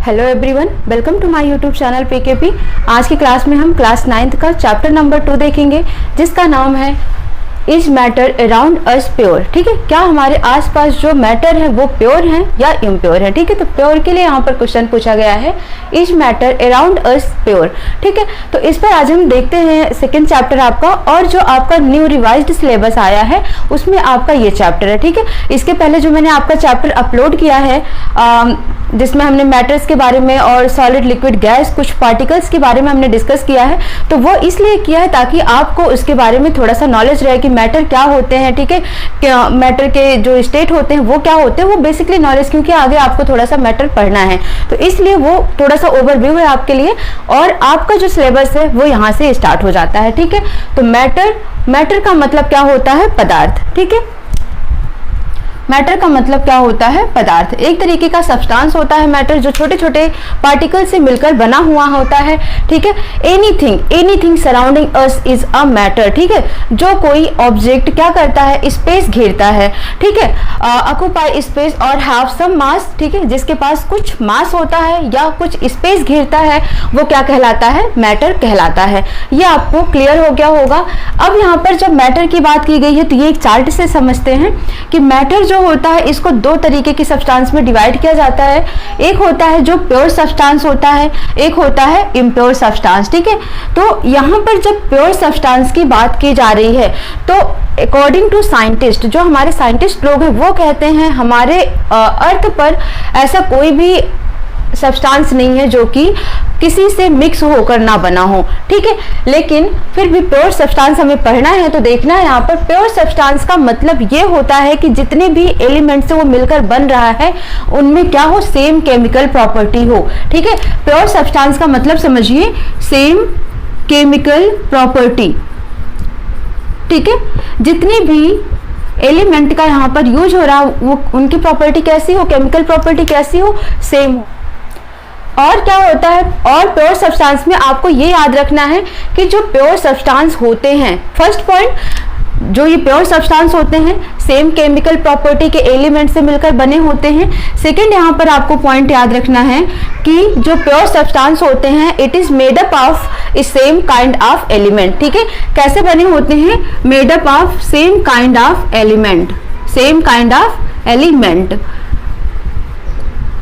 Hello everyone, welcome to my YouTube channel PKP. आज की class में हम क्लास 9th का चैप्टर नंबर 2 देखेंगे, जिसका नाम है is matter around us pure. ठीक है, क्या हमारे आसपास जो मैटर है वो प्योर है या इम्प्योर है। ठीक है, तो प्योर के लिए यहाँ पर क्वेश्चन पूछा गया है, is matter around us pure. ठीक है, तो इस पर आज हम देखते हैं सेकेंड चैप्टर आपका, और जो आपका न्यू रिवाइज्ड सिलेबस आया है उसमें आपका ये चैप्टर है। ठीक है, इसके पहले जो मैंने आपका चैप्टर अपलोड किया है जिसमें हमने मैटर्स के बारे में और सॉलिड लिक्विड गैस कुछ पार्टिकल्स के बारे में हमने डिस्कस किया है, तो वो इसलिए किया है ताकि आपको उसके बारे में थोड़ा सा नॉलेज रहे कि मैटर क्या होते हैं। ठीक है, मैटर के जो स्टेट होते हैं वो क्या होते हैं, वो बेसिकली नॉलेज, क्योंकि आगे आपको थोड़ा सा मैटर पढ़ना है, तो इसलिए वो थोड़ा सा ओवरव्यू है आपके लिए, और आपका जो सिलेबस है वो यहाँ से स्टार्ट हो जाता है। ठीक है, तो मैटर का मतलब क्या होता है, पदार्थ। ठीक है, मैटर का मतलब क्या होता है, पदार्थ। एक तरीके का सब्सटेंस होता है मैटर, जो छोटे छोटे पार्टिकल से मिलकर बना हुआ होता है। ठीक है, anything surrounding us is a matter. ठीक है, जो कोई ऑब्जेक्ट क्या करता है, स्पेस घेरता है। ठीक है, ऑक्यूपाई स्पेस और हैव सम मास। ठीक है, जिसके पास कुछ मास होता है या कुछ स्पेस घेरता है वो क्या कहलाता है, मैटर कहलाता है। ये आपको क्लियर हो गया होगा। अब यहाँ पर जब मैटर की बात की गई है तो ये एक चार्ट से समझते हैं कि मैटर जो होता है इसको दो तरीके की सब्सटेंस में डिवाइड किया जाता है। एक होता है जो प्योर सब्सटेंस होता है, एक होता है इम्प्योर सब्सटेंस। ठीक है, तो यहाँ पर जब प्योर सब्सटेंस की बात की जा रही है तो अकॉर्डिंग टू साइंटिस्ट, जो हमारे साइंटिस्ट लोग हैं वो कहते हैं हमारे अर्थ पर ऐसा कोई भी सब्सटेंस नहीं है जो कि किसी से मिक्स होकर ना बना हो। ठीक है, लेकिन फिर भी प्योर सब्सटेंस हमें पढ़ना है तो देखना है यहाँ पर प्योर सब्सटेंस का मतलब ये होता है कि जितने भी एलिमेंट से वो मिलकर बन रहा है उनमें क्या हो, सेम केमिकल प्रॉपर्टी हो। ठीक है, प्योर सब्सटेंस का मतलब समझिए सेम केमिकल प्रॉपर्टी। ठीक है, जितने भी एलिमेंट का यहाँ पर यूज हो रहा है वो उनकी प्रॉपर्टी कैसी हो, केमिकल प्रॉपर्टी कैसी हो, सेम हो। और क्या होता है, और प्योर सब्सटेंस में आपको ये याद रखना है कि जो प्योर सब्सटेंस होते हैं, फर्स्ट पॉइंट, जो ये प्योर सब्सटेंस होते हैं सेम केमिकल प्रॉपर्टी के एलिमेंट से मिलकर बने होते हैं। सेकंड, यहाँ पर आपको पॉइंट याद रखना है कि जो प्योर सब्सटेंस होते हैं it is made up of same kind of element. ठीक है, कैसे बने होते हैं, made up of same kind of element, same kind of element.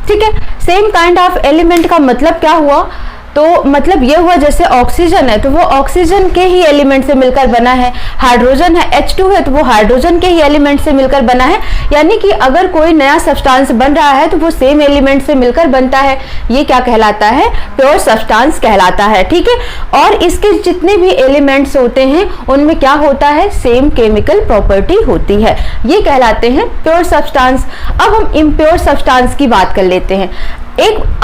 ठीक है, सेम काइंड ऑफ एलिमेंट का मतलब क्या हुआ, तो मतलब ये हुआ जैसे ऑक्सीजन है तो वो ऑक्सीजन के ही एलिमेंट से मिलकर बना है, हाइड्रोजन है H2 है तो वो हाइड्रोजन के ही एलिमेंट से मिलकर बना है। यानी कि अगर कोई नया सब्सटेंस बन रहा है तो वो सेम एलिमेंट से मिलकर बनता है, ये क्या कहलाता है, प्योर सब्सटेंस कहलाता है। ठीक है, और इसके जितने भी एलिमेंट्स होते हैं उनमें क्या होता है, सेम केमिकल प्रॉपर्टी होती है, ये कहलाते हैं प्योर सब्सटेंस। अब हम इम्प्योर सब्सटेंस की बात कर लेते हैं।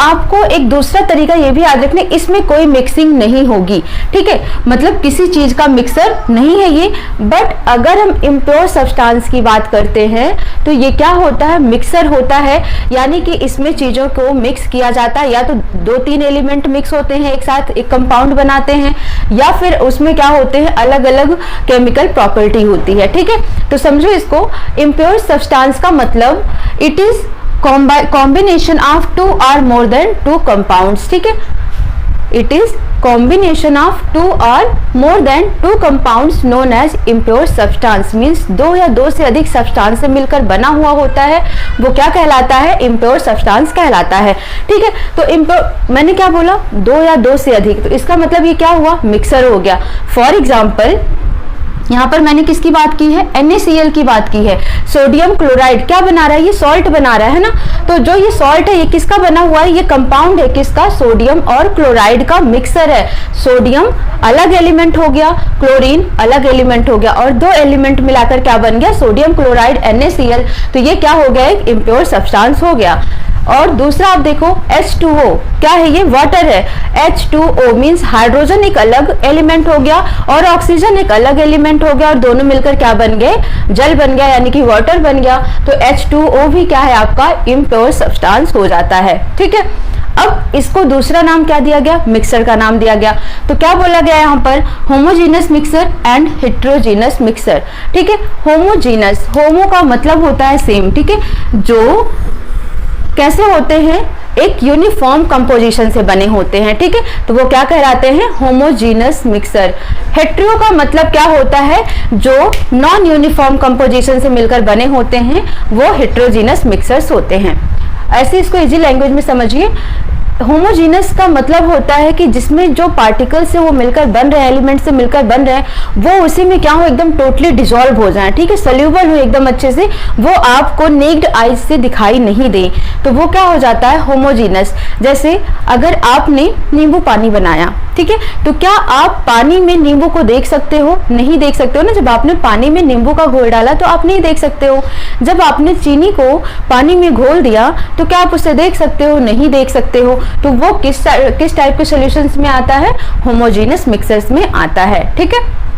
आपको एक दूसरा तरीका ये भी याद रखना, इसमें कोई मिक्सिंग नहीं होगी। ठीक है, मतलब किसी चीज का मिक्सर नहीं है ये, बट अगर हम इम्प्योर सब्सटेंस की बात करते हैं तो ये क्या होता है, मिक्सर होता है। यानी कि इसमें चीजों को मिक्स किया जाता है, या तो 2-3 एलिमेंट मिक्स होते हैं एक साथ एक कंपाउंड बनाते हैं, या फिर उसमें क्या होते हैं, अलग अलग केमिकल प्रॉपर्टी होती है। ठीक है, तो समझो इसको, इम्प्योर सब्सटेंस का मतलब it is combination of 2 or more than 2 compounds. ठीक है, it is combination of 2 or more than 2 compounds known as impure substance, means 2 या 2 से अधिक सब्सटेंस से मिलकर बना हुआ होता है, वो क्या कहलाता है, इम्प्योर सब्सटेंस कहलाता है। ठीक है, तो इम्प्योर मैंने क्या बोला, 2 या 2 से अधिक, तो इसका मतलब ये क्या हुआ, मिक्सर हो गया। फॉर एग्जाम्पल यहाँ पर मैंने किसकी बात की है, NaCl की बात की है। सोडियम क्लोराइड क्या बना रहा है, ये सॉल्ट बना रहा है ना, तो जो ये सॉल्ट है ये किसका बना हुआ है, ये कंपाउंड है किसका, सोडियम और क्लोराइड का मिक्सर है। सोडियम अलग एलिमेंट हो गया, क्लोरीन अलग एलिमेंट हो गया, और 2 एलिमेंट मिलाकर क्या बन गया, सोडियम क्लोराइड NaCl। तो ये क्या हो गया, एक इम्प्योर सब्सटेंस हो गया। और दूसरा आप देखो H2O क्या है, ये वाटर है। H2O मीन्स हाइड्रोजन एक अलग एलिमेंट हो गया और ऑक्सीजन एक अलग एलिमेंट हो गया, और दोनों मिलकर क्या बन गए, जल बन गया, यानी कि वाटर बन गया। तो H2O भी क्या है, आपका इम्प्योर सब्सटेंस हो जाता है। ठीक है, अब इसको दूसरा नाम क्या दिया गया, मिक्सर का नाम दिया गया। तो क्या बोला गया यहाँ पर, homogeneous mixer and heterogeneous mixer. ठीक है, होमोजीनस, होमो का मतलब होता है सेम। ठीक है, जो कैसे होते हैं, एक यूनिफॉर्म कंपोजिशन से बने होते हैं, ठीक है, तो वो क्या कहलाते हैं, होमोजीनस मिक्सर। हेट्रो का मतलब क्या होता है, जो नॉन यूनिफॉर्म कंपोजिशन से मिलकर बने होते हैं वो हेट्रोजीनस मिक्सर्स होते हैं। ऐसे इसको इजी लैंग्वेज में समझिए, होमोजीनस का मतलब होता है कि जिसमें जो पार्टिकल से वो मिलकर बन रहे हैं, एलिमेंट से मिलकर बन रहे हैं, वो उसी में क्या हो, एकदम टोटली डिसॉल्व हो जाए, ठीक है, सोल्यूबल हो एकदम अच्छे से, वो आपको नेक्ड आईज से दिखाई नहीं दे, तो वो क्या हो जाता है, होमोजीनस। जैसे अगर आपने नींबू पानी बनाया, ठीक है, तो क्या आप पानी में नींबू को देख सकते हो, नहीं देख सकते हो ना। जब आपने पानी में नींबू का घोल डाला तो आप नहीं देख सकते हो। जब आपने चीनी को पानी में घोल दिया तो क्या आप उसे देख सकते हो, नहीं देख सकते हो। तो वो किस टाइप के सॉल्यूशंस में आता है, होमोजीनस मिक्सर्स में आता है, ठीक है।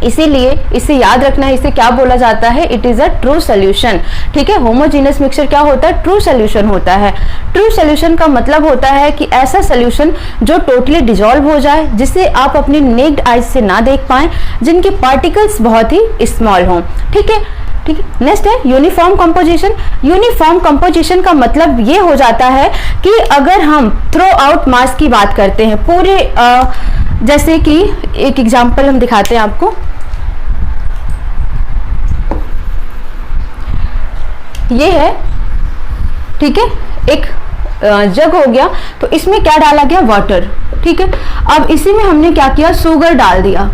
इसीलिए इसे याद रखना है, इसे क्या बोला जाता है, it is a true solution, ठीक है। होमोजीनस मिक्सचर क्या होता है, ट्रू सोल्यूशन होता है। ट्रू सोल्यूशन का मतलब होता है कि ऐसा सोल्यूशन जो टोटली डिसॉल्व हो जाए, जिसे आप अपनी नेक्ड आईज से ना देख पाएं, जिनके पार्टिकल्स बहुत ही स्मॉल हों, ठीक है, ठीक है। नेक्स्ट है यूनिफॉर्म कंपोजिशन। यूनिफॉर्म कंपोजिशन का मतलब ये हो जाता है कि अगर हम थ्रो आउट मास की बात करते हैं पूरे, जैसे कि एक एग्जांपल हम दिखाते हैं आपको, ये है, ठीक है, एक जग हो गया, तो इसमें क्या डाला गया, वाटर, ठीक है। अब इसी में हमने क्या किया, शुगर डाल दिया,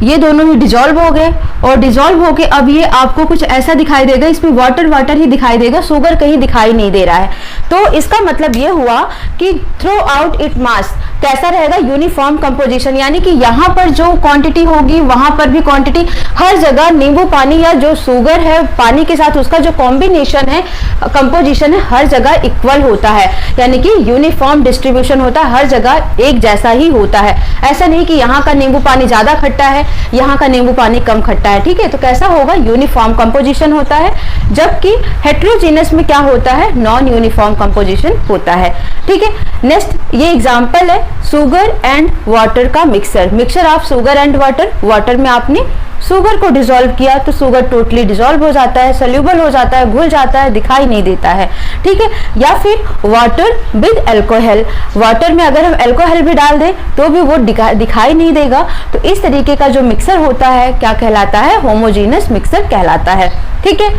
ये दोनों ही डिसॉल्व हो गए, और डिसॉल्व होके अब ये आपको कुछ ऐसा दिखाई देगा, इसमें वाटर वाटर ही दिखाई देगा, शुगर कहीं दिखाई नहीं दे रहा है। तो इसका मतलब ये हुआ कि थ्रू आउट इट मास कैसा रहेगा, यूनिफॉर्म कंपोजिशन, यानी कि यहाँ पर जो क्वांटिटी होगी वहां पर भी क्वांटिटी, हर जगह नींबू पानी या जो शुगर है पानी के साथ उसका जो कॉम्बिनेशन है, कंपोजिशन है, हर जगह इक्वल होता है, यानी कि यूनिफॉर्म डिस्ट्रीब्यूशन होता है, हर जगह एक जैसा ही होता है। ऐसा नहीं कि यहाँ का नींबू पानी ज्यादा खट्टा है, यहाँ का नींबू पानी कम खट्टा है, ठीक है। तो कैसा होगा, यूनिफॉर्म कंपोजिशन होता है। जबकि हेट्रोजीनस में क्या होता है, नॉन यूनिफॉर्म कंपोजिशन होता है, ठीक है। नेक्स्ट ये एग्जांपल है शुगर एंड वाटर का mixer. Mixer of sugar and water, water में आपने शुगर को डिसॉल्व किया तो शुगर टोटली डिसॉल्व हो जाता है, सोल्यूबल हो जाता है, घुल जाता है, दिखाई नहीं देता है, ठीक है। या फिर वाटर विद अल्कोहल, वाटर में अगर हम अल्कोहल भी डाल दें तो भी वो दिखाई नहीं देगा। तो इस तरीके का जो मिक्सर होता है क्या कहलाता है, होमोजीनस मिक्सर कहलाता है, ठीक है।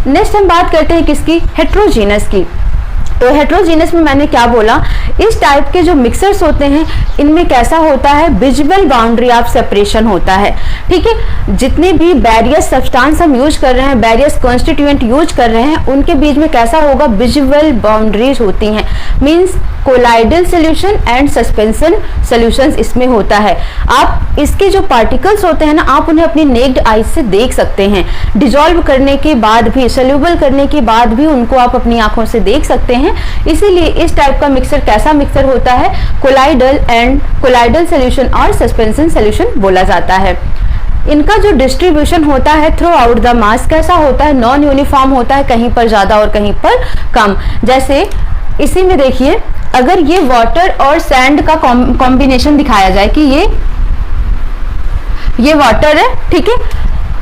नेक्स्ट हम बात करते हैं किसकी, हेट्रोजीनस की। तो हेट्रोजीनस में मैंने क्या बोला, इस टाइप के जो मिक्सर्स होते हैं इनमें कैसा होता है, विजुअल बाउंड्री ऑफ सेपरेशन होता है, ठीक है। जितने भी बैरियस सब्सटेंस हम यूज कर रहे हैं, बैरियस कॉन्स्टिट्यूएंट यूज कर रहे हैं, उनके बीच में कैसा होगा, विजुअल बाउंड्रीज होती हैं, means colloidal solution and suspension solutions इसमें होता है। आप इसके जो पार्टिकल्स होते हैं ना, आप उन्हें अपनी नेक्ड आईज से देख सकते हैं, डिसॉल्व करने के बाद भी, सोल्यूबल करने के बाद भी उनको आप अपनी आंखों से देख सकते हैं। इसीलिए इस टाइप का मिक्सर कैसा मिक्सर होता है, कोलाइडल सॉल्यूशन और सस्पेंशन सॉल्यूशन बोला जाता है। इनका जो डिस्ट्रीब्यूशन होता है थ्रू आउट द मास कैसा होता है, नॉन यूनिफॉर्म होता है, कहीं पर ज्यादा और कहीं पर कम। जैसे इसी में देखिए, अगर ये वाटर और सैंड का कॉम्बिनेशन दिखाया जाए कि ये वाटर है, ठीक है,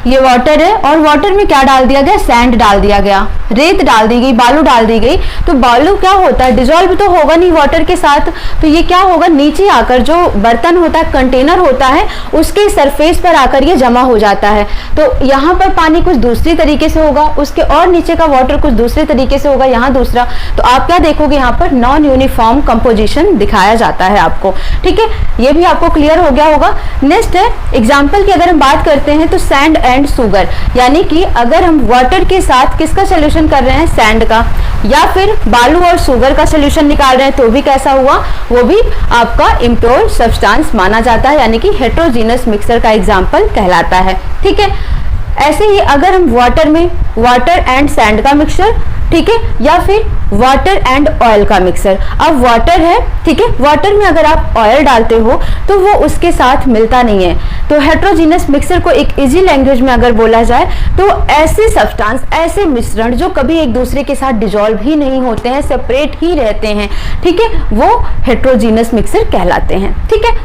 ये वाटर है, और वाटर में क्या डाल दिया गया, सैंड डाल दिया गया, रेत डाल दी गई, बालू डाल दी गई। तो बालू क्या होता है, डिसॉल्व तो होगा नहीं वाटर के साथ, तो ये क्या होगा, नीचे आकर जो बर्तन होता है, कंटेनर होता है, उसके सरफेस पर आकर ये जमा हो जाता है। तो यहाँ पर पानी कुछ दूसरी तरीके से होगा, उसके और नीचे का वाटर कुछ दूसरे तरीके से होगा, यहाँ दूसरा। तो आप क्या देखोगे, यहाँ पर नॉन यूनिफॉर्म कंपोजिशन दिखाया जाता है आपको, ठीक है। ये भी आपको क्लियर हो गया होगा। नेक्स्ट है एग्जाम्पल की अगर हम बात करते हैं तो सैंड एंड शुगर, यानी कि अगर हम वाटर के साथ किसका सोल्यूशन कर रहे हैं, सैंड का, या फिर बालू और शुगर का सोल्यूशन निकाल रहे हैं, तो भी कैसा हुआ, वो भी आपका इम्प्योर सब्सटेंस माना जाता है, यानी कि हेट्रोजीनस मिक्सर का एग्जांपल कहलाता है, ठीक है। ऐसे ही अगर हम वाटर में वाटर एंड सैंड का मिक्सचर, ठीक है, या फिर वाटर एंड ऑयल का मिक्सर। अब वाटर है, ठीक है, वाटर में अगर आप ऑयल डालते हो तो वो उसके साथ मिलता नहीं है। तो हेट्रोजीनस मिक्सर को एक इजी लैंग्वेज में अगर बोला जाए तो ऐसे सब्सटेंस, ऐसे मिश्रण जो कभी एक दूसरे के साथ डिसॉल्व ही नहीं होते हैं, सेपरेट ही रहते हैं, ठीक है, वो हेट्रोजीनस मिक्सर कहलाते हैं, ठीक है।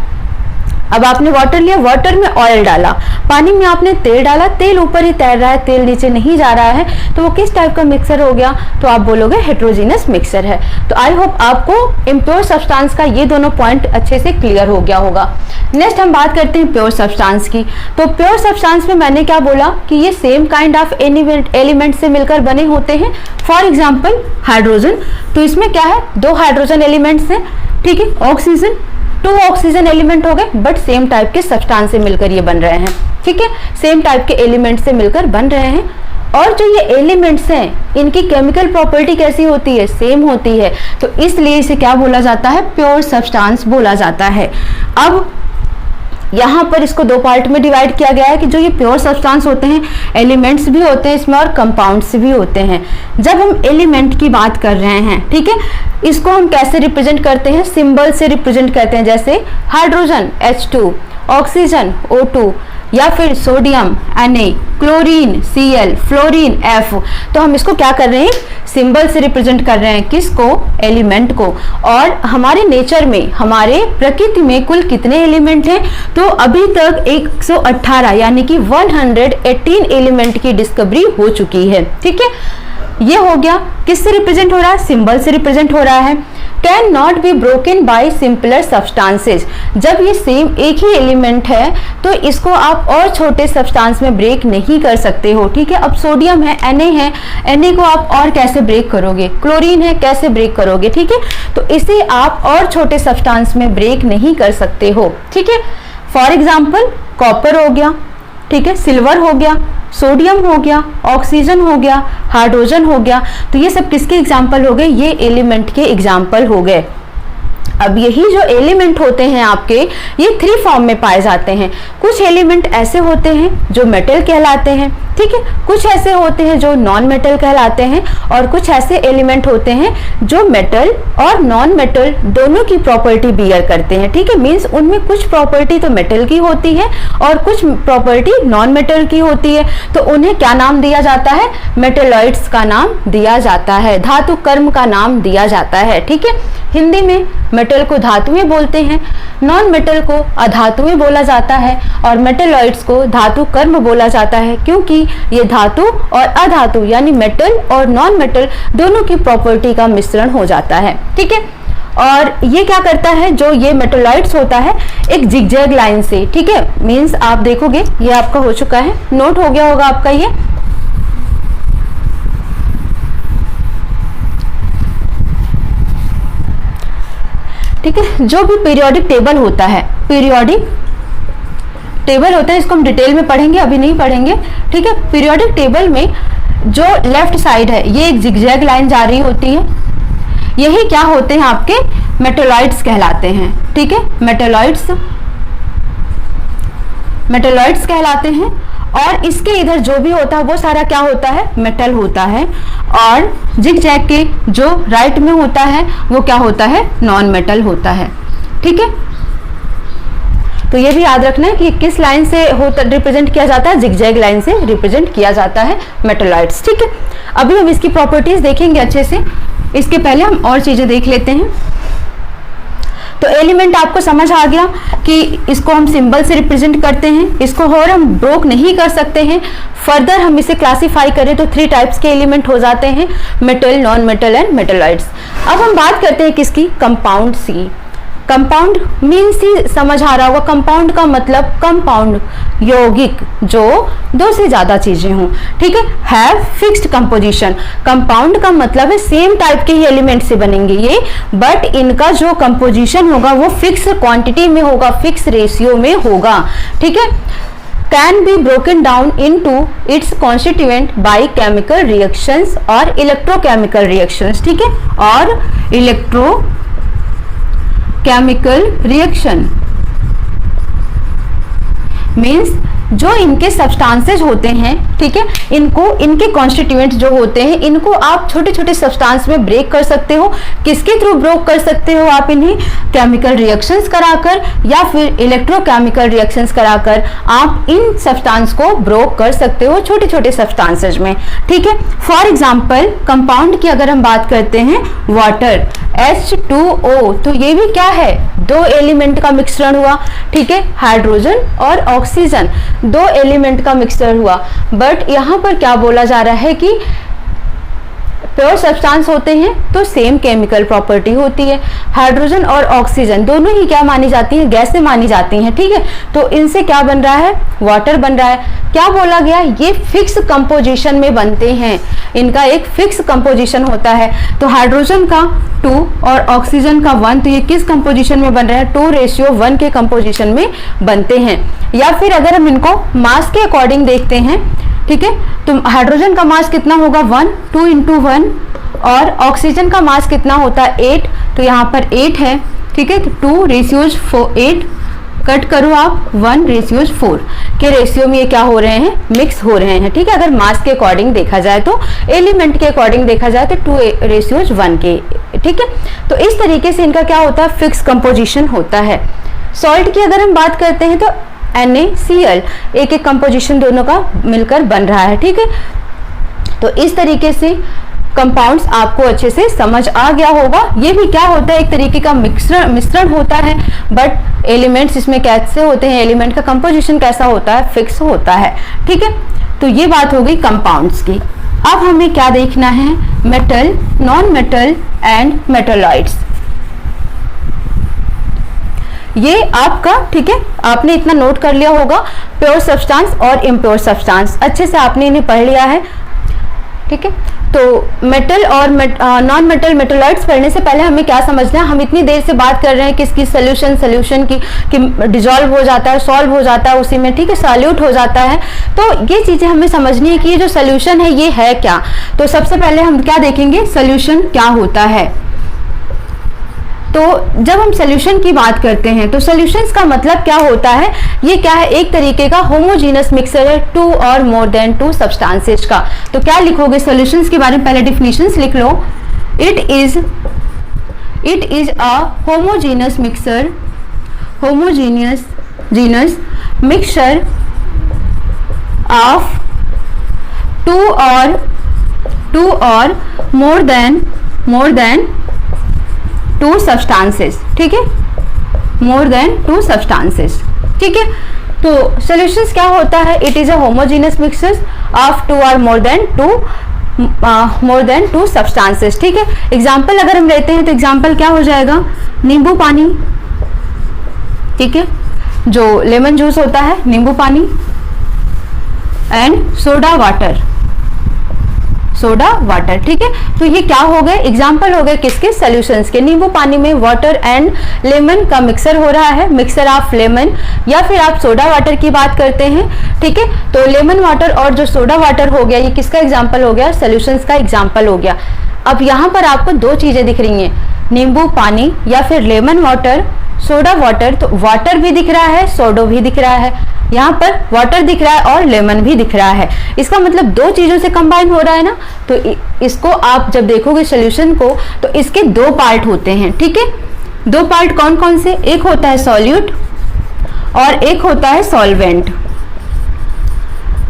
अब आपने वाटर लिया, वाटर में ऑयल डाला, पानी में आपने तेल डाला, तेल ऊपर ही तैर रहा है, तेल नीचे नहीं जा रहा है, तो वो किस टाइप का मिक्सर हो गया? तो आप बोलोगे हेट्रोजीनियस मिक्सर है। तो आई होप आपको इम्प्योर सब्सटेंस का ये दोनों पॉइंट अच्छे से क्लियर हो गया होगा। नेक्स्ट हम बात करते हैं प्योर सब्सटेंस की। तो प्योर सब्सटेंस में मैंने क्या बोला कि ये सेम काइंड ऑफ एलिमेंट से मिलकर बने होते हैं। फॉर एग्जाम्पल हाइड्रोजन, तो इसमें क्या है? 2 हाइड्रोजन एलिमेंट्स हैं, ठीक है। ऑक्सीजन, 2 ऑक्सीजन एलिमेंट हो गए, बट सेम टाइप के सब्सटेंस से मिलकर ये बन रहे हैं, ठीक है। सेम टाइप के एलिमेंट से मिलकर बन रहे हैं। और जो ये एलिमेंट्स हैं इनकी केमिकल प्रॉपर्टी कैसी होती है? सेम होती है। तो इसलिए इसे क्या बोला जाता है? प्योर सब्सटेंस बोला जाता है। अब यहाँ पर इसको 2 पार्ट में डिवाइड किया गया है कि जो ये प्योर सब्सटेंस होते हैं, एलिमेंट्स भी होते हैं इसमें और कंपाउंड्स भी होते हैं। जब हम एलिमेंट की बात कर रहे हैं, ठीक है, इसको हम कैसे रिप्रेजेंट करते हैं? सिंबल से रिप्रेजेंट करते हैं, जैसे हाइड्रोजन H2, ऑक्सीजन O2, या फिर sodium Na, chlorine Cl, fluorine F। तो हम इसको क्या कर रहे हैं? सिंबल से रिप्रेजेंट कर रहे हैं, किसको? एलिमेंट को। और हमारे नेचर में, हमारे प्रकृति में कुल कितने एलिमेंट हैं? तो अभी तक 118 यानी कि 118 एलिमेंट की डिस्कवरी हो चुकी है, ठीक है। ये हो गया, किससे रिप्रेजेंट हो रहा है? सिंबल से रिप्रेजेंट हो रहा है। Can not be broken by simpler substances. जब ये सेम एक ही एलिमेंट है तो इसको आप और छोटे सब्सटेंस में ब्रेक नहीं कर सकते हो, ठीक है। अब सोडियम है, Na है, Na को आप और कैसे ब्रेक करोगे? क्लोरीन है, कैसे ब्रेक करोगे, ठीक है। तो इसे आप और छोटे सब्सटेंस में ब्रेक नहीं कर सकते हो, ठीक है। फॉर एग्जाम्पल कॉपर हो गया, ठीक है, सिल्वर हो गया, सोडियम हो गया, ऑक्सीजन हो गया, हाइड्रोजन हो गया। तो ये सब किसके एग्जाम्पल हो गए? ये एलिमेंट के एग्जाम्पल हो गए। अब यही जो एलिमेंट होते हैं आपके, ये 3 फॉर्म में पाए जाते हैं। कुछ एलिमेंट ऐसे होते हैं जो मेटल कहलाते हैं, ठीक है, कुछ ऐसे होते हैं जो नॉन मेटल कहलाते हैं, और कुछ ऐसे एलिमेंट होते हैं जो मेटल और नॉन मेटल दोनों की प्रॉपर्टी बियर करते हैं, ठीक है। मीन्स उनमें कुछ प्रॉपर्टी तो मेटल की होती है और कुछ प्रॉपर्टी नॉन मेटल की होती है। तो उन्हें क्या नाम दिया जाता है? मेटेलॉइड्स का नाम दिया जाता है, धातु कर्म का नाम दिया जाता है, ठीक है। हिंदी में मेटल को धातुएं बोलते हैं, नॉन मेटल को अधातुएं बोला जाता है, और मेटेलॉइड्स को धातु कर्म बोला जाता है, क्योंकि ये धातु और अधातु यानी मेटल और नॉन मेटल दोनों की प्रॉपर्टी का मिश्रण हो जाता है, ठीक है। और ये क्या करता है? जो ये मेटेलॉइड्स होता है एक जिगजैग लाइन से, ठीक है। मीन्स आप देखोगे ये आपका हो चुका है, नोट हो गया होगा आपका ये। ठीक है, जो भी पीरियोडिक टेबल होता है, पीरियोडिक टेबल होता है, इसको हम डिटेल में पढ़ेंगे, अभी नहीं पढ़ेंगे, ठीक है। पीरियोडिक टेबल में जो लेफ्ट साइड है ये एक जिगजैग लाइन जा रही होती है, यही क्या होते हैं? आपके मेटेलॉइड्स कहलाते हैं, ठीक है। मेटेलॉइड्स कहलाते हैं। और इसके इधर जो भी होता है वो सारा क्या होता है? मेटल होता है। और जिगजैग के जो राइट में होता है वो क्या होता है? नॉन मेटल होता है, ठीक है। तो ये भी याद रखना है कि किस लाइन से होता रिप्रेजेंट किया जाता है? जिगजैग लाइन से रिप्रेजेंट किया जाता है मेटेलॉइड्स, ठीक है। अभी हम इसकी प्रॉपर्टीज देखेंगे अच्छे से, इसके पहले हम और चीजें देख लेते हैं। तो एलिमेंट आपको समझ आ गया कि इसको हम सिंबल से रिप्रेजेंट करते हैं, इसको और हम ब्रोक नहीं कर सकते हैं। फर्दर हम इसे क्लासिफाई करें तो 3 टाइप्स के एलिमेंट हो जाते हैं, metal, non metal and metalloids. अब हम बात करते हैं किसकी? कंपाउंड्स की। कंपाउंड मीन्स ही समझ आ रहा होगा, कंपाउंड का मतलब कंपाउंड, यौगिक, जो 2 से ज्यादा चीजें हों, ठीक है। Have fixed composition. कंपाउंड का मतलब है सेम टाइप के ही एलिमेंट से बनेंगे ये, बट इनका जो कंपोजिशन होगा वो फिक्स क्वांटिटी में होगा, फिक्स रेशियो में होगा, ठीक है। Can be broken down into its constituent by chemical reactions और इलेक्ट्रोकेमिकल रिएक्शंस, ठीक है। और इलेक्ट्रोकेमिकल रिएक्शन मीन्स जो इनके सब्सटेंसेज होते हैं, ठीक है, इनको इनके कॉन्स्टिट्यूएंट्स जो होते हैं इनको आप छोटे छोटे सब्सटेंस में ब्रेक कर सकते हो। किसके थ्रू ब्रेक कर सकते हो आप इन्हें? केमिकल रिएक्शंस कराकर या फिर इलेक्ट्रोकेमिकल रिएक्शंस कराकर आप इन सब्सटेंस को ब्रेक कर सकते हो छोटे छोटे सब्सटेंसेज में, ठीक है। फॉर एग्जांपल कंपाउंड की अगर हम बात करते हैं, वाटर H2O, तो ये भी क्या है? दो एलिमेंट का मिश्रण हुआ, ठीक है, हाइड्रोजन और ऑक्सीजन, दो एलिमेंट का मिक्सचर हुआ। बट यहाँ पर क्या बोला जा रहा है कि प्योर सब्सटेंस होते हैं तो सेम केमिकल प्रॉपर्टी होती है। हाइड्रोजन और ऑक्सीजन दोनों ही क्या मानी जाती हैं? गैसें मानी जाती हैं, ठीक है। तो इनसे क्या बन रहा है? वाटर बन रहा है। क्या बोला गया? ये फिक्स कंपोजिशन में बनते हैं, इनका एक फिक्स कंपोजिशन होता है। तो हाइड्रोजन का 2 और ऑक्सीजन का 1, तो ये किस कंपोजिशन में बन रहा है? 2:1 के कंपोजिशन में बनते हैं। या फिर अगर हम इनको मास के अकॉर्डिंग देखते हैं, ठीक है, तो हाइड्रोजन का मास कितना होगा? 1, 2 × 1, और ऑक्सीजन का मास कितना होता है? 8, तो यहाँ पर 8 है, ठीक है। तो 2:8 कट करो आप 1:4 के रेशियो में ये क्या हो रहे हैं? मिक्स हो रहे हैं, ठीक है। अगर मास के अकॉर्डिंग देखा जाए तो, एलिमेंट के अकॉर्डिंग देखा जाए तो 2:1 के, ठीक है। तो इस तरीके से इनका क्या होता है? फिक्स कंपोजिशन होता है। सॉल्ट की अगर हम बात करते हैं तो NaCl, एक एक कंपोजिशन दोनों का मिलकर बन रहा है, ठीक है। तो इस तरीके से कंपाउंड्स आपको अच्छे से समझ आ गया होगा। ये भी क्या होता है? एक तरीके का मिश्रण होता है, बट एलिमेंट्स इसमें कैसे होते हैं? एलिमेंट का कंपोजिशन कैसा होता है? फिक्स होता है, ठीक है। तो ये बात हो गई कंपाउंड्स की। अब हमें क्या देखना है? Metal, non metal and metalloids. ये आपका, ठीक है, आपने इतना नोट कर लिया होगा, प्योर सब्सटेंस और इम्प्योर सब्सटेंस अच्छे से आपने इन्हें पढ़ लिया है, ठीक है। तो मेटल और नॉन मेटल मेटलॉइड्स पढ़ने से पहले हमें क्या समझना है? हम इतनी देर से बात कर रहे हैं किसकी? सोल्यूशन की कि डिजॉल्व हो जाता है, सॉल्व हो जाता है उसी में, ठीक है, सॉल्यूट हो जाता है। तो ये चीजें हमें समझनी है कि ये जो सोल्यूशन है ये है क्या। तो सबसे पहले हम क्या देखेंगे? सोल्यूशन क्या होता है। तो जब हम सॉल्यूशन की बात करते हैं तो सॉल्यूशंस का मतलब क्या होता है? ये क्या है? एक तरीके का होमोजीनस मिक्सचर है 2 और मोर देन 2 सब्सटेंसेस का। तो क्या लिखोगे सॉल्यूशंस के बारे में? पहले डिफिनेशंस लिख लो। It is a homogeneous mixture, homogeneous mixture of 2 और मोर देन 2 सब्सटेंसेस, ठीक है, मोर देन 2 सब्सटेंसेस, ठीक है। तो सॉल्यूशंस क्या होता है? It is a homogeneous mixture of 2 और मोर देन 2 सब्सटेंसेस, ठीक है। एग्जांपल अगर हम लेते हैं तो एग्जांपल क्या हो जाएगा? नींबू पानी, ठीक है, जो लेमन जूस होता है, नींबू पानी, एंड सोडा वाटर, ठीक है। तो ये क्या हो गए? एग्जाम्पल हो गए किसके? सॉल्यूशंस के। नींबू पानी में वाटर एंड लेमन का मिक्सर हो रहा है, मिक्सर ऑफ लेमन, या फिर आप सोडा वाटर की बात करते हैं, ठीक है। तो लेमन वाटर और जो सोडा वाटर हो गया, ये किसका एग्जाम्पल हो गया? सॉल्यूशंस का एग्जाम्पल हो गया। अब यहाँ पर आपको 2 चीजें दिख रही हैं, नींबू पानी या फिर लेमन वाटर, सोडा वाटर। तो वाटर भी दिख रहा है, सोडो भी दिख रहा है, यहाँ पर वाटर दिख रहा है और लेमन भी दिख रहा है। इसका मतलब 2 चीजों से कंबाइन हो रहा है ना। तो इसको आप जब देखोगे सॉल्यूशन को तो इसके 2 पार्ट होते हैं, ठीक है। 2 पार्ट कौन कौन से? एक होता है सॉल्यूट और एक होता है सॉल्वेंट।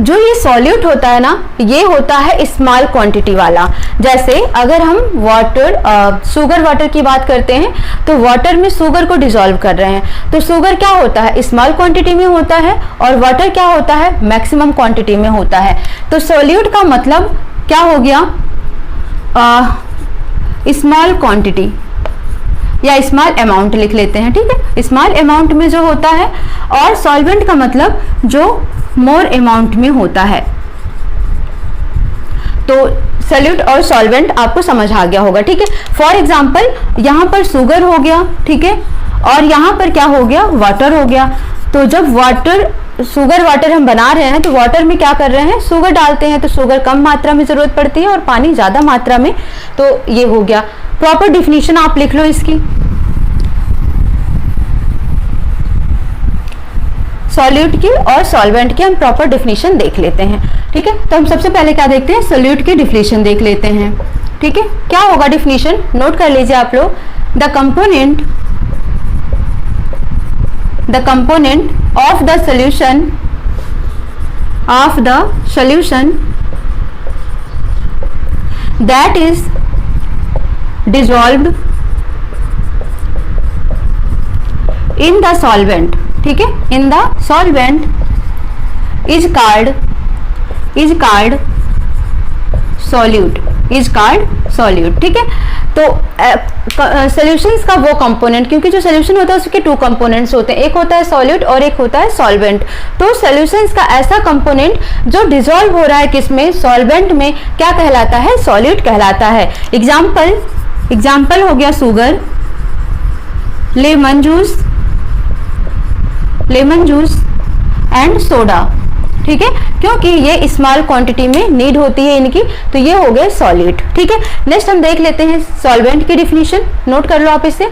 जो ये सॉल्यूट होता है ना, ये होता है स्मॉल क्वांटिटी वाला। जैसे अगर हम शुगर वाटर की बात करते हैं तो वाटर में शुगर को डिसॉल्व कर रहे हैं, तो शुगर क्या होता है? स्मॉल क्वांटिटी में होता है, और वाटर क्या होता है? मैक्सिमम क्वांटिटी में होता है। तो सॉल्यूट का मतलब क्या हो गया? स्मॉल क्वांटिटी या स्मॉल अमाउंट लिख लेते हैं, ठीक है, स्मॉल अमाउंट में जो होता है। और सॉल्वेंट का मतलब जो मोर अमाउंट में होता है। तो सॉल्यूट और सॉल्वेंट आपको समझ आ गया होगा, ठीक है। फॉर एग्जांपल यहाँ पर शुगर हो गया, ठीक है, और यहाँ पर क्या हो गया? वाटर हो गया। तो जब शुगर वाटर हम बना रहे हैं तो वाटर में क्या कर रहे हैं? शुगर डालते हैं, तो शुगर कम मात्रा में जरूरत पड़ती है और पानी ज्यादा मात्रा में। तो ये हो गया। प्रॉपर डिफिनीशन आप लिख लो इसकी। सॉल्यूट की और सॉल्वेंट की हम प्रॉपर डिफिनीशन देख लेते हैं। ठीक है, तो हम सबसे पहले क्या देखते हैं, सॉल्यूट की डिफिनीशन देख लेते हैं। ठीक है, क्या होगा डिफिनीशन, नोट कर लीजिए आप लोग। The component of the solution that is dissolved in the solvent, ठीक है, in the solvent is called solute। ठीक है, तो सॉल्यूशंस का वो कंपोनेंट, क्योंकि जो सॉल्यूशन होता है उसके 2 कंपोनेंट्स होते हैं, एक होता है सॉल्यूट और एक होता है सॉल्वेंट। तो सॉल्यूशंस का ऐसा कंपोनेंट जो डिसॉल्व हो रहा है किसमें, सॉल्वेंट में, क्या कहलाता है, सॉल्यूट कहलाता है। एग्जाम्पल हो गया sugar, lemon juice and soda. ठीक है, क्योंकि ये स्मॉल क्वांटिटी में नीड होती है इनकी, तो ये हो गए सॉल्यूट। ठीक है, नेक्स्ट हम देख लेते हैं सॉल्वेंट की डिफिनीशन, नोट कर लो आप इसे।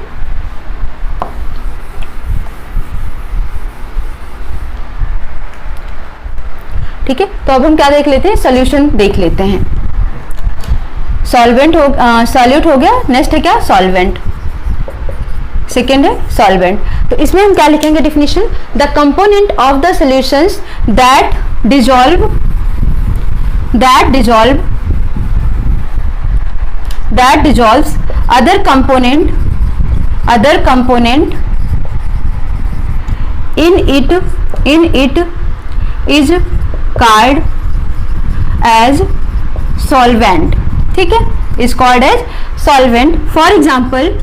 ठीक है, तो अब हम क्या देख लेते हैं, सॉल्यूशन देख लेते हैं। सॉल्यूट हो गया, नेक्स्ट है क्या, सॉल्वेंट, सेकेंड है सॉल्वेंट। तो इसमें हम क्या लिखेंगे definition, the component of the solutions that dissolve dissolves other component in it is called as solvent। ठीक है, is called as solvent। For example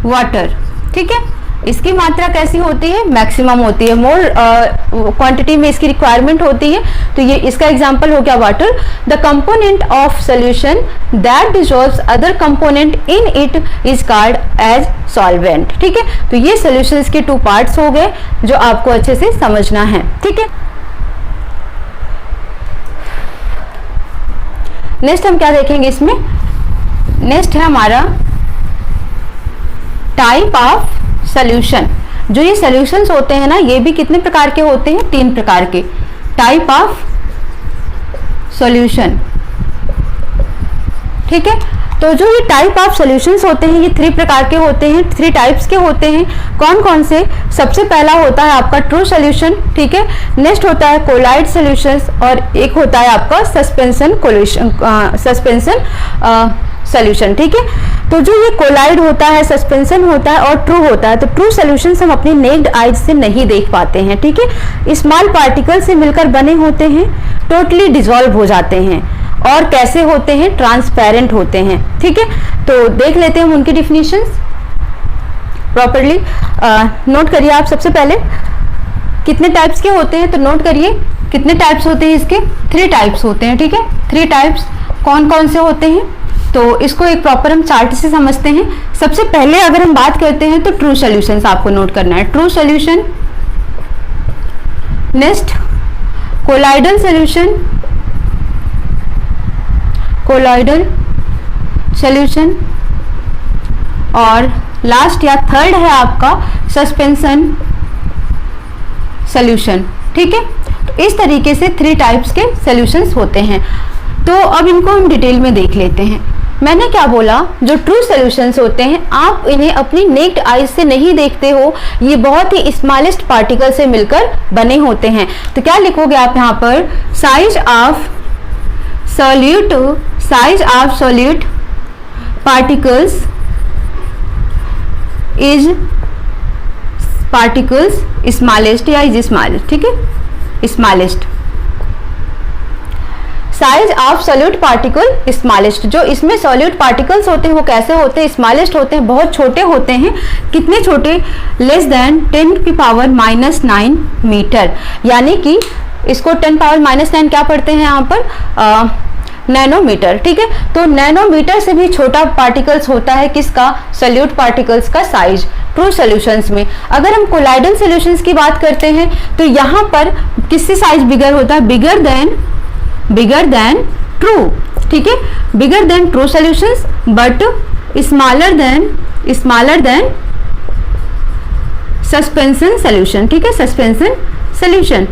water. ठीक है, इसकी मात्रा कैसी होती है, मैक्सिमम होती है, मोर क्वांटिटी में इसकी रिक्वायरमेंट होती है, तो ये इसका एग्जांपल हो गया water. The component of solution that dissolves other component in it is called as solvent. ठीक है, तो ये सॉल्यूशंस के 2 पार्ट्स हो गए जो आपको अच्छे से समझना है। ठीक है, नेक्स्ट हम क्या देखेंगे इसमें, नेक्स्ट है हमारा टाइप ऑफ सॉल्यूशन। जो ये सॉल्यूशंस होते हैं ना, ये भी कितने प्रकार के होते हैं, 3 प्रकार के टाइप ऑफ सॉल्यूशन। ठीक है, तो जो ये टाइप ऑफ सॉल्यूशंस होते हैं ये 3 प्रकार के होते हैं, 3 टाइप्स के होते हैं। कौन कौन से, सबसे पहला होता है आपका ट्रू सॉल्यूशन। ठीक है, नेक्स्ट होता है कोलाइड सॉल्यूशंस और एक होता है आपका सस्पेंशन सॉल्यूशन। ठीक है, तो जो ये कोलाइड होता है, सस्पेंशन होता है और ट्रू होता है, तो ट्रू सॉल्यूशंस हम अपनी नेक्ड आइज से नहीं देख पाते हैं। ठीक है, स्मॉल पार्टिकल से मिलकर बने होते हैं, टोटली डिसॉल्व हो जाते हैं और कैसे होते हैं, ट्रांसपेरेंट होते हैं। ठीक है, तो देख लेते हैं हम उनकी डिफिनीशंस प्रॉपरली। नोट करिए आप सबसे पहले कितने टाइप्स के होते हैं, तो नोट करिए कितने टाइप्स होते हैं इसके, 3 टाइप्स होते हैं। ठीक है, 3 टाइप्स कौन कौन से होते हैं, तो इसको एक प्रॉपर हम चार्ट से समझते हैं। सबसे पहले अगर हम बात करते हैं तो ट्रू सॉल्यूशंस आपको नोट करना है, true solution, next colloidal solution और लास्ट या थर्ड है आपका सस्पेंशन सॉल्यूशन। ठीक है, तो इस तरीके से 3 टाइप्स के सॉल्यूशंस होते हैं। तो अब इनको हम डिटेल में देख लेते हैं। मैंने क्या बोला, जो ट्रू सॉल्यूशंस होते हैं आप इन्हें अपनी नेक्ड आइज से नहीं देखते हो, ये बहुत ही स्मॉलेस्ट पार्टिकल से मिलकर बने होते हैं। तो क्या लिखोगे आप यहाँ पर, size of solute particles smallest या इज स्मॉलेस्ट। ठीक है, smallest size of solute particle smallest. जो इसमें सॉल्यूट पार्टिकल्स होते हैं वो कैसे होते हैं, स्मॉलेस्ट होते हैं, बहुत छोटे होते हैं। कितने छोटे, लेस देन 10⁻⁹ मीटर, यानी कि इसको 10⁻⁹ क्या पढ़ते हैं यहाँ पर, नैनोमीटर। ठीक है, तो नैनोमीटर से भी छोटा पार्टिकल्स होता है किसका, सॉल्यूट पार्टिकल्स का साइज ट्रू सॉल्यूशंस में। अगर हम कोलाइडल सॉल्यूशंस की बात करते हैं तो यहाँ पर किससे साइज बिगर होता है, बिगर देन ट्रू। ठीक है, bigger than true solutions but smaller than suspension solution, ठीक है, सस्पेंशन सॉल्यूशन।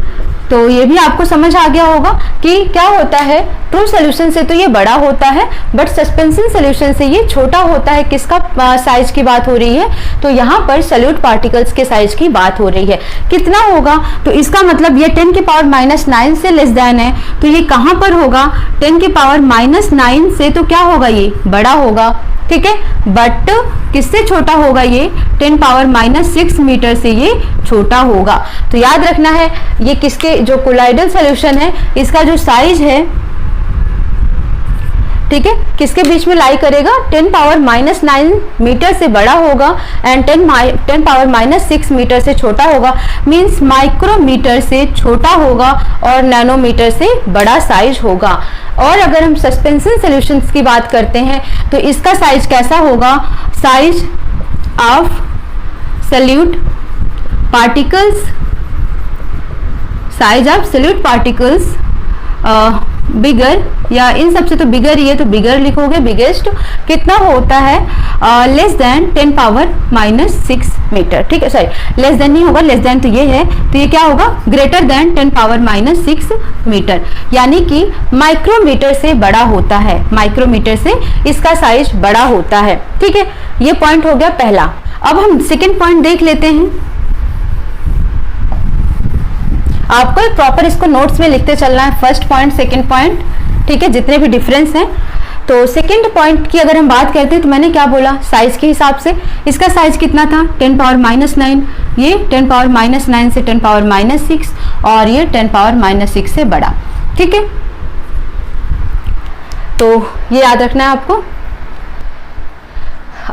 तो ये भी आपको समझ आ गया होगा कि क्या होता है, ट्रू सॉल्यूशन से तो ये बड़ा होता है, बट सस्पेंशन सॉल्यूशन से ये छोटा होता है। किसका साइज की बात हो रही है, तो यहाँ पर सॉल्यूट पार्टिकल्स के साइज की बात हो रही है। कितना होगा, तो इसका मतलब ये 10 की पावर -9 से लेस देन है, तो ये कहाँ पर होगा, 10 की पावर -9 से तो क्या होगा, ये बड़ा होगा, ठीक है, बट किससे छोटा होगा, ये 10 पावर -6 मीटर से ये छोटा होगा। तो याद रखना है, ये किसके, जो कोलाइडल सॉल्यूशन है, इसका जो साइज है, ठीक है, किसके बीच में लाई करेगा, 10 पावर -9 मीटर से बड़ा होगा एंड 10 पावर -6 मीटर से छोटा होगा। मींस माइक्रोमीटर से छोटा होगा और नैनोमीटर से बड़ा साइज होगा। और अगर हम सस्पेंशन सॉल्यूशंस की बात करते हैं तो इसका साइज कैसा होगा, size of solute particles, size of solute particles bigger, या इन सबसे तो बिगर ही है तो बिगर लिखोगे, बिगेस्ट कितना होता है, लेस देन 10 पावर -6 मीटर, ठीक है, सॉरी लेस देन नहीं होगा, लेस देन तो ये है, तो ये क्या होगा, ग्रेटर देन 10 पावर -6 मीटर, यानी कि माइक्रोमीटर से बड़ा होता है, माइक्रोमीटर से इसका साइज बड़ा होता है, ठीक है। ये पॉइंट हो गया पहला। अब हम सेकेंड पॉइंट देख लेते हैं। आपको प्रॉपर इसको नोट्स में लिखते चलना है, फर्स्ट पॉइंट, सेकंड पॉइंट, ठीक है, जितने भी डिफरेंस हैं। तो सेकंड पॉइंट की अगर हम बात करते हैं तो मैंने क्या बोला, साइज के हिसाब से इसका साइज कितना था, 10 पावर -9, ये 10 पावर -9 से 10 पावर -6 और ये 10 पावर -6 से बड़ा, ठीक है। तो ये याद रखना है आपको।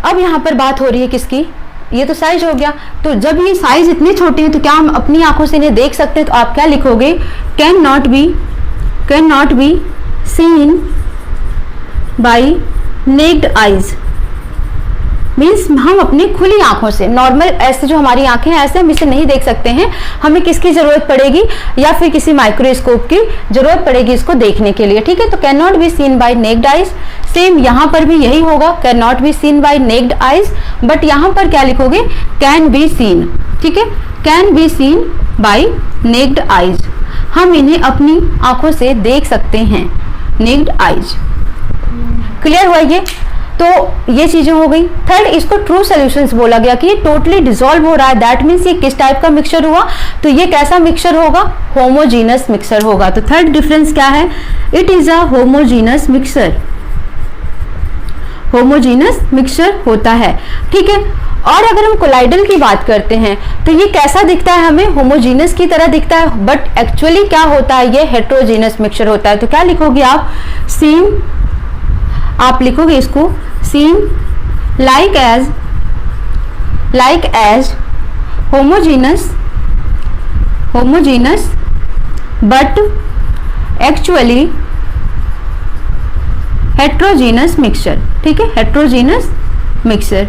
अब यहाँ पर बात हो रही है किसकी, ये तो साइज हो गया। तो जब ये साइज इतनी छोटी है तो क्या हम अपनी आंखों से इन्हें देख सकते हैं, तो आप क्या लिखोगे, can not be scene by necked eyes. Means हम अपनी खुली आंखों से, नॉर्मल ऐसे जो हमारी आंखें हैं ऐसे हम इसे नहीं देख सकते हैं, हमें किसकी जरूरत पड़ेगी, या फिर किसी माइक्रोस्कोप की जरूरत पड़ेगी इसको देखने के लिए, ठीक है। तो can not be seen by naked eyes, same यहाँ पर भी यही होगा, can not be seen by naked eyes, but यहाँ पर क्या लिखोगे, कैन बी सीन, ठीक है, can be seen by naked eyes, हम इन्हें अपनी आंखों से देख सकते हैं, नेक्ड आइज। क्लियर हुआ ये, तो ये चीजें हो गई। थर्ड, इसको ट्रू सॉल्यूशंस बोला गया कि ये टोटली डिसॉल्व हो रहा है, दैट मीन्स ये किस टाइप का मिक्सचर हुआ, तो ये कैसा मिक्सचर होगा, होमोजीनस मिक्सचर होगा। तो थर्ड डिफरेंस क्या है, it is a homogeneous mixture, homogeneous mixture होता है, ठीक है। और अगर हम कोलाइडल की बात करते हैं तो ये कैसा दिखता है, हमें होमोजीनस की तरह दिखता है, बट एक्चुअली क्या होता है, ये हेट्रोजीनस मिक्सचर होता है। तो क्या लिखोगे आप, सेम, आप लिखोगे इसको same like as homogeneous but actually heterogeneous mixture, ठीक है, हेट्रोजीनस मिक्सचर।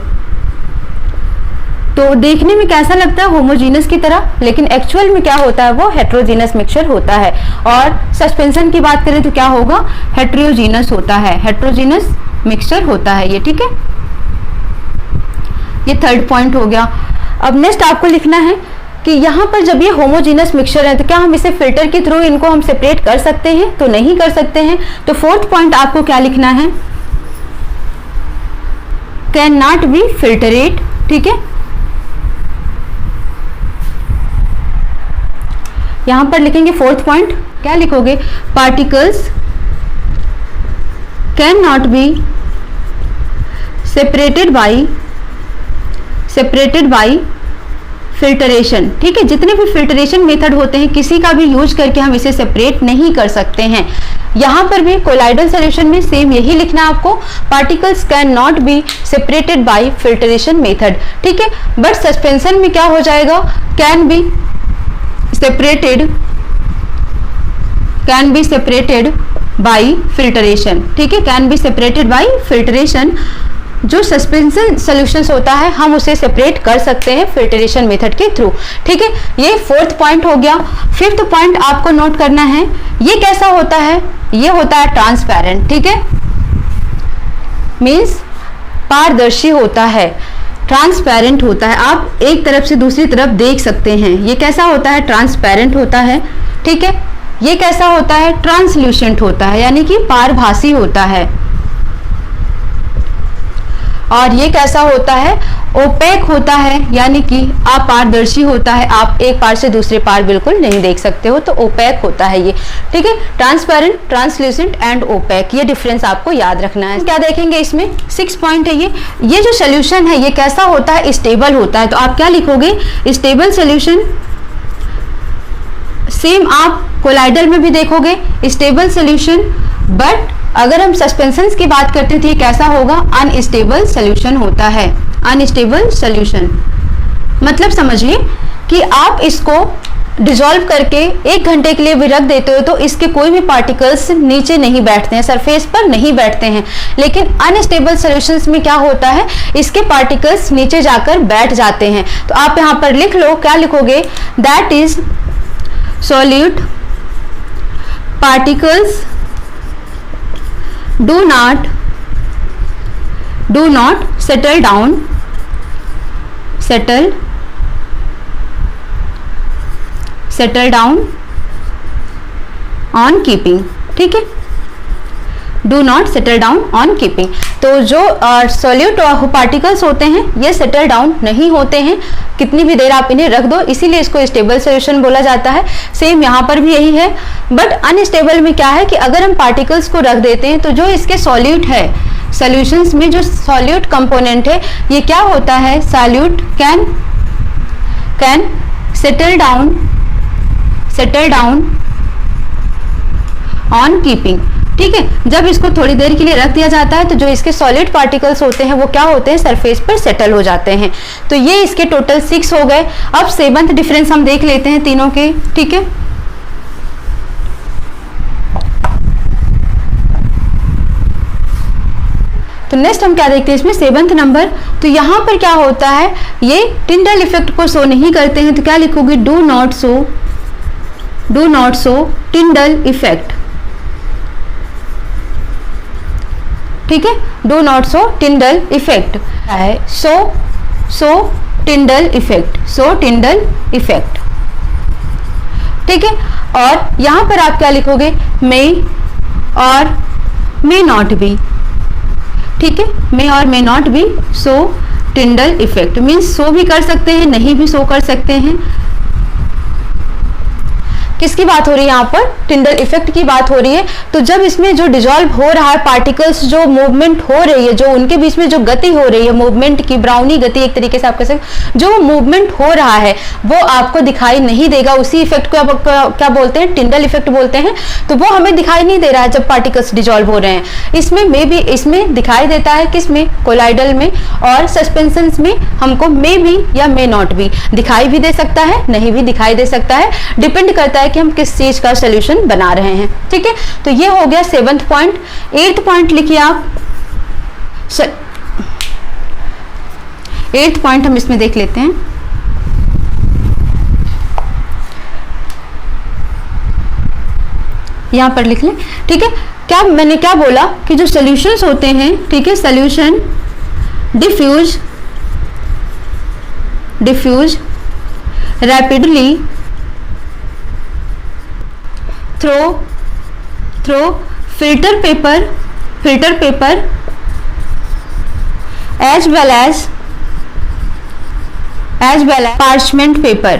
तो देखने में कैसा लगता है, होमोजीनस की तरह, लेकिन एक्चुअल में क्या होता है, वो हेट्रोजीनस मिक्सचर होता है। और सस्पेंशन की बात करें तो क्या होगा, हेट्रोजीनस होता है, हेट्रोजीनस मिक्सचर होता है ये, ठीक है। ये थर्ड पॉइंट हो गया। अब नेक्स्ट आपको लिखना है कि यहाँ पर जब ये होमोजीनस मिक्सचर है तो क्या हम इसे फिल्टर के थ्रू इनको हम सेपरेट कर सकते हैं, तो नहीं कर सकते हैं। तो फोर्थ पॉइंट आपको क्या लिखना है, कैन नॉट बी फिल्टरेट, ठीक है। यहां पर लिखेंगे फोर्थ पॉइंट, क्या लिखोगे, particles can not be separated by filtration, ठीक है। जितने भी फिल्टरेशन मेथड होते हैं किसी का भी यूज करके हम इसे सेपरेट नहीं कर सकते हैं। यहां पर भी कोलाइडल सॉल्यूशन में सेम यही लिखना है आपको, particles can not be separated by filtration method, ठीक है। बट सस्पेंशन में क्या हो जाएगा, can be separated by filtration, ठीक है, can be separated by filtration. जो सस्पेंशन सॉल्यूशंस होता है हम उसे सेपरेट कर सकते हैं फिल्टरेशन मेथड के थ्रू, ठीक है। ये फोर्थ पॉइंट हो गया। फिफ्थ पॉइंट आपको नोट करना है, ये कैसा होता है, ये होता है ट्रांसपेरेंट, ठीक है, मीन्स पारदर्शी होता है। ट्रांसपेरेंट होता है, आप एक तरफ से दूसरी तरफ देख सकते हैं। ये कैसा होता है? ट्रांसपेरेंट होता है, ठीक है। ये कैसा होता है? ट्रांसल्यूसेंट होता है, यानी कि पारभासी होता है। और ये कैसा होता है? ओपेक होता है, यानी कि अपारदर्शी होता है, आप एक पार से दूसरे पार बिल्कुल नहीं देख सकते हो, तो ओपेक होता है ये, ठीक है। ट्रांसपेरेंट, ट्रांसल्यूसेंट एंड ओपेक, ये डिफरेंस आपको याद रखना है। क्या देखेंगे इसमें? 6 पॉइंट है ये जो सोल्यूशन है ये कैसा होता है? स्टेबल होता है। तो आप क्या लिखोगे? Stable solution. सेम आप कोलाइडल में भी देखोगे स्टेबल सोल्यूशन, बट अगर हम सस्पेंशंस की बात करते हैं तो ये कैसा होगा? अनस्टेबल सोल्यूशन होता है। अनस्टेबल सोल्यूशन मतलब समझिए कि आप इसको डिसॉल्व करके 1 घंटे के लिए भी रख देते हो तो इसके कोई भी पार्टिकल्स नीचे नहीं बैठते हैं, सरफेस पर नहीं बैठते हैं। लेकिन अनस्टेबल सॉल्यूशंस में क्या होता है? इसके पार्टिकल्स नीचे जाकर बैठ जाते हैं। तो आप यहाँ पर लिख लो, क्या लिखोगे? That is solute particles do not settle down on keeping, ठीक है। Do not settle down on keeping. तो जो सॉल्यूट पार्टिकल्स होते हैं ये सेटल डाउन नहीं होते हैं, कितनी भी देर आप इन्हें रख दो, इसीलिए इसको स्टेबल सॉल्यूशन बोला जाता है। सेम यहाँ पर भी यही है। बट अनस्टेबल में क्या है कि अगर हम पार्टिकल्स को रख देते हैं तो जो इसके सॉल्यूट है, सॉल्यूशंस में जो सॉल्यूट कंपोनेंट है ये क्या होता है? Solute can settle down on keeping, ठीक है। जब इसको थोड़ी देर के लिए रख दिया जाता है तो जो इसके सॉलिड पार्टिकल्स होते हैं वो क्या होते हैं? सरफेस पर सेटल हो जाते हैं। तो ये इसके टोटल 6 हो गए। अब 7th डिफरेंस हम देख लेते हैं तीनों के, ठीक है। तो नेक्स्ट हम क्या देखते हैं इसमें? 7th number. तो यहां पर क्या होता है? ये टिंडल इफेक्ट को शो नहीं करते हैं, तो क्या लिखोगे? Do not show Tyndall effect, ठीक है। Do not show Tyndall effect है सो टिंडल इफेक्ट, ठीक है। और यहां पर आप क्या लिखोगे? मे और मे नॉट बी, ठीक है। मे और may not be show Tyndall effect, means show भी कर सकते हैं, नहीं भी शो कर सकते हैं। किसकी बात हो रही है यहाँ पर? टिंडल इफेक्ट की बात हो रही है। तो जब इसमें जो डिसॉल्व हो रहा है पार्टिकल्स, जो मूवमेंट हो रही है, जो उनके बीच में जो गति हो रही है मूवमेंट की, ब्राउनी गति एक तरीके से आप कह सकते, जो मूवमेंट हो रहा है वो आपको दिखाई नहीं देगा। उसी इफेक्ट को आप क्या बोलते हैं? टिंडल इफेक्ट बोलते हैं। तो वो हमें दिखाई नहीं दे रहा है जब पार्टिकल्स डिसॉल्व हो रहे हैं। इसमें दिखाई देता है, किसमें? कोलाइडल में। और सस्पेंशन में हमको मे भी या मे नॉट भी दिखाई भी दे सकता है, नहीं भी दिखाई दे सकता है, डिपेंड करता है कि हम किस चीज का सॉल्यूशन बना रहे हैं, ठीक है। तो ये हो गया 7th पॉइंट। 8th पॉइंट लिखिए आप। 8th पॉइंट हम इसमें देख लेते हैं। यहां पर लिख लें, ठीक है। क्या मैंने क्या बोला कि जो सॉल्यूशंस होते हैं, ठीक है, solution diffuse rapidly through filter paper as well as parchment paper,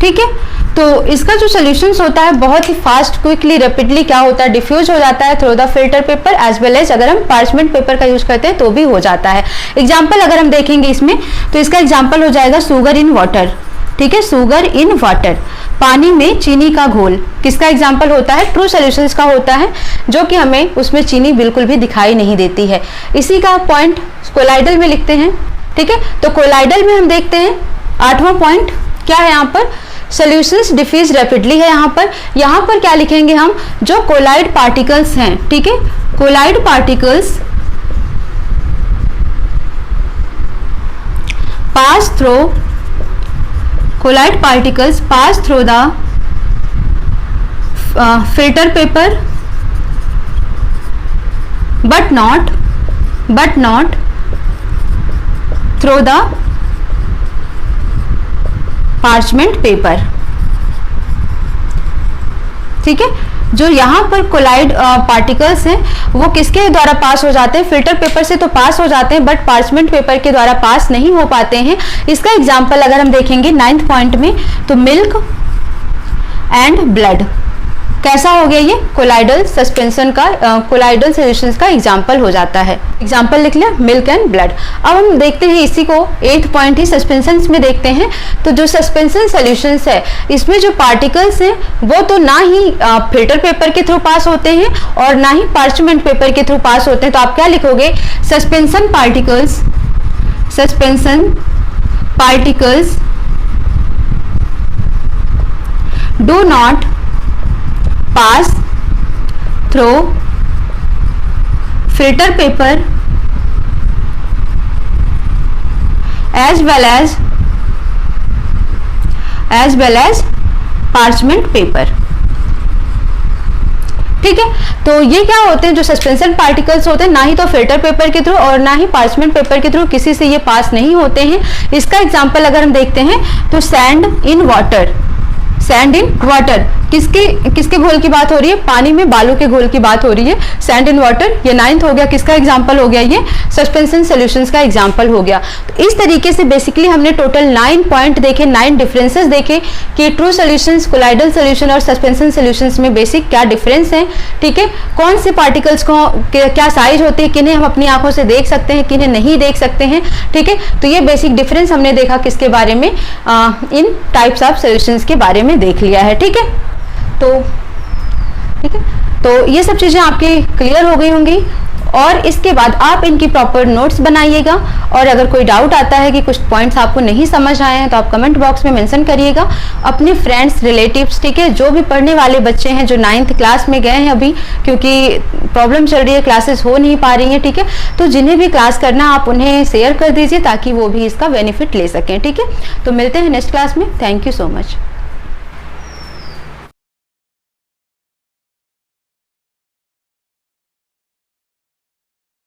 ठीक है। तो इसका जो सॉल्यूशंस होता है बहुत ही फास्ट, क्विकली, रैपिडली क्या होता है? डिफ्यूज हो जाता है through the filter paper as well as अगर हम पार्चमेंट पेपर का यूज करते हैं तो भी हो जाता है। एग्जाम्पल अगर हम देखेंगे इसमें तो इसका एग्जाम्पल हो जाएगा शुगर इन वाटर, ठीक है। शुगर इन वाटर, पानी में चीनी का घोल, किसका एग्जाम्पल होता है? ट्रू सॉल्यूशंस का होता है, जो कि हमें उसमें चीनी बिल्कुल भी दिखाई नहीं देती है। इसी का पॉइंट कोलाइडल में लिखते हैं, ठीक है। तो कोलाइडल में हम देखते हैं 8वां पॉइंट क्या है यहाँ पर? सॉल्यूशंस डिफ्यूज रैपिडली है। यहाँ पर क्या लिखेंगे हम? जो कोलाइड पार्टिकल्स हैं, ठीक है, colloid particles pass through the filter paper but not through the parchment paper. ठीक है, जो यहाँ पर कोलाइड पार्टिकल्स हैं वो किसके द्वारा पास हो जाते हैं, फिल्टर पेपर से तो पास हो जाते हैं बट पार्चमेंट पेपर के द्वारा पास नहीं हो पाते हैं। इसका एग्जांपल अगर हम देखेंगे 9th पॉइंट में, तो मिल्क एंड ब्लड कैसा हो गया, ये कोलाइडल सस्पेंशन का कोलाइडल सॉल्यूशंस का एग्जांपल हो जाता है। एग्जांपल लिख लिया, मिल्क एंड ब्लड। अब हम देखते हैं इसी को 8th पॉइंट ही सस्पेंशंस में देखते हैं। तो जो सस्पेंशन सॉल्यूशंस है इसमें जो पार्टिकल्स हैं वो तो ना ही फिल्टर पेपर के थ्रू पास होते हैं और ना ही पार्चमेंट पेपर के थ्रू पास होते हैं। तो आप क्या लिखोगे, suspension particles do not pass through filter paper as well as parchment paper। ठीक है, तो ये क्या होते हैं, जो सस्पेंशन पार्टिकल्स होते हैं ना ही तो फिल्टर पेपर के थ्रू और ना ही पार्चमेंट पेपर के थ्रू किसी से ये पास नहीं होते हैं। इसका एग्जांपल अगर हम देखते हैं तो सैंड इन वाटर किसके घोल की बात हो रही है, पानी में बालू के घोल की बात हो रही है, सैंड इन वाटर। ये 9th हो गया, किसका एग्जांपल हो गया, ये सस्पेंशन सॉल्यूशंस का एग्जांपल हो गया। तो इस तरीके से बेसिकली हमने टोटल 9 पॉइंट देखे, 9 डिफरेंसेस देखे कि ट्रू सॉल्यूशंस, कोलाइडल सॉल्यूशन और सस्पेंशन सॉल्यूशंस में बेसिक क्या डिफरेंस है। ठीक है, कौन से पार्टिकल्स को क्या साइज होती है, किन्हें हम अपनी आंखों से देख सकते हैं, किन्हें नहीं देख सकते हैं। ठीक है, तो ये बेसिक डिफरेंस हमने देखा किसके बारे में, इन टाइप्स ऑफ सॉल्यूशंस के बारे में देख लिया है। ठीक है, तो ये सब चीजें आपकी क्लियर हो गई होंगी और इसके बाद आप इनकी प्रॉपर नोट्स बनाइएगा। और अगर कोई डाउट आता है कि कुछ पॉइंट्स आपको नहीं समझ आए हैं तो आप कमेंट बॉक्स में मेंशन करिएगा। अपने फ्रेंड्स, रिलेटिव्स, ठीक है, जो भी पढ़ने वाले बच्चे हैं जो 9th क्लास में गए हैं अभी, क्योंकि प्रॉब्लम चल रही है, क्लासेस हो नहीं पा रही हैं। ठीक है, तो जिन्हें भी क्लास करना आप उन्हें शेयर कर दीजिए ताकि वो भी इसका बेनिफिट ले सकें। ठीक है, तो मिलते हैं नेक्स्ट क्लास में। Thank you so much.